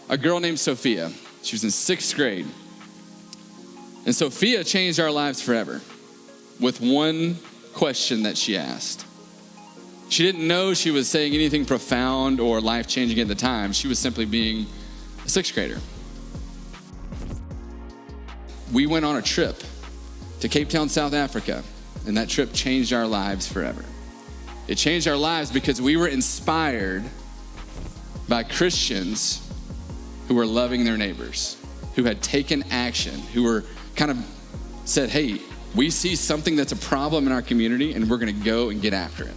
a girl named Sophia. She was in 6th grade. And Sophia changed our lives forever with one question that she asked. She didn't know she was saying anything profound or life-changing at the time. She was simply being a 6th grader. We went on a trip to Cape Town, South Africa, and that trip changed our lives forever. It changed our lives because we were inspired by Christians who were loving their neighbors, who had taken action, who were kind of said, hey, we see something that's a problem in our community and we're gonna go and get after it.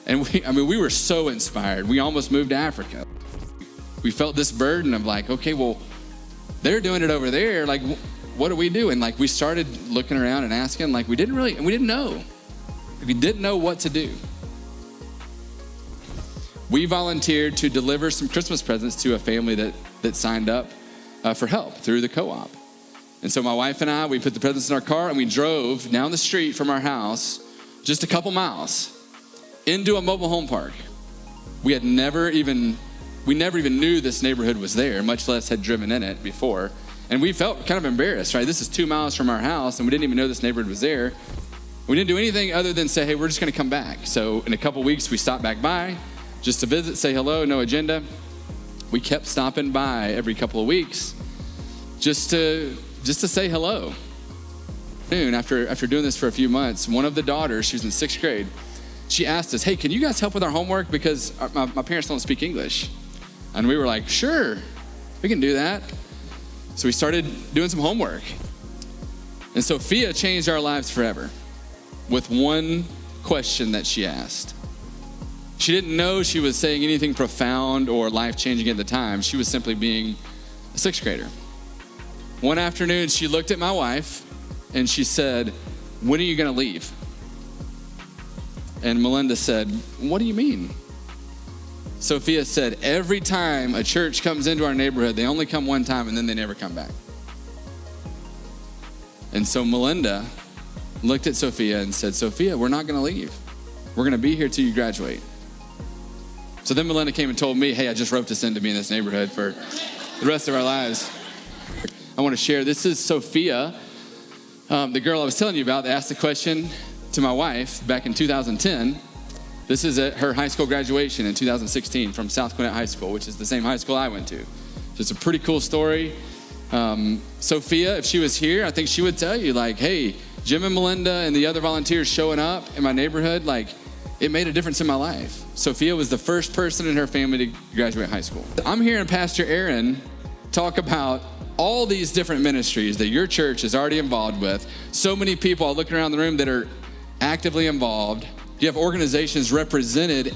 And we were so inspired. We almost moved to Africa. We felt this burden of like, okay, well, they're doing it over there. Like, what do we do? And like, we started looking around and asking, like, we didn't know. We didn't know what to do. We volunteered to deliver some Christmas presents to a family that signed up for help through the co-op. And so my wife and I, we put the presents in our car and we drove down the street from our house, just a couple miles, into a mobile home park. We never even knew this neighborhood was there, much less had driven in it before. And we felt kind of embarrassed, right? This is 2 miles from our house and we didn't even know this neighborhood was there. We didn't do anything other than say, hey, we're just gonna come back. So in a couple weeks, we stopped back by just to visit, say hello, no agenda. We kept stopping by every couple of weeks just to say hello. After doing this for a few months, one of the daughters, she was in 6th grade, she asked us, hey, can you guys help with our homework? Because my parents don't speak English. And we were like, sure, we can do that. So we started doing some homework. And Sophia changed our lives forever with one question that she asked. She didn't know she was saying anything profound or life-changing at the time. She was simply being a 6th grader. One afternoon, she looked at my wife and she said, when are you gonna leave? And Melinda said, what do you mean? Sophia said, every time a church comes into our neighborhood, they only come one time and then they never come back. And so Melinda looked at Sophia and said, Sophia, we're not gonna leave. We're gonna be here till you graduate. So then Melinda came and told me, hey, I just roped us into being in this neighborhood for the rest of our lives. I wanna share, this is Sophia, the girl I was telling you about that asked the question to my wife back in 2010. This is at her high school graduation in 2016 from South Gwinnett High School, which is the same high school I went to. So it's a pretty cool story. Sophia, if she was here, I think she would tell you like, hey, Jim and Melinda and the other volunteers showing up in my neighborhood, like it made a difference in my life. Sophia was the first person in her family to graduate high school. I'm hearing Pastor Aaron talk about all these different ministries that your church is already involved with. So many people, I look around the room that are actively involved. You have organizations represented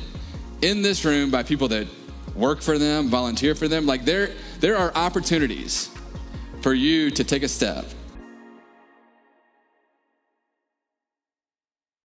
in this room by people that work for them, volunteer for them. Like there are opportunities for you to take a step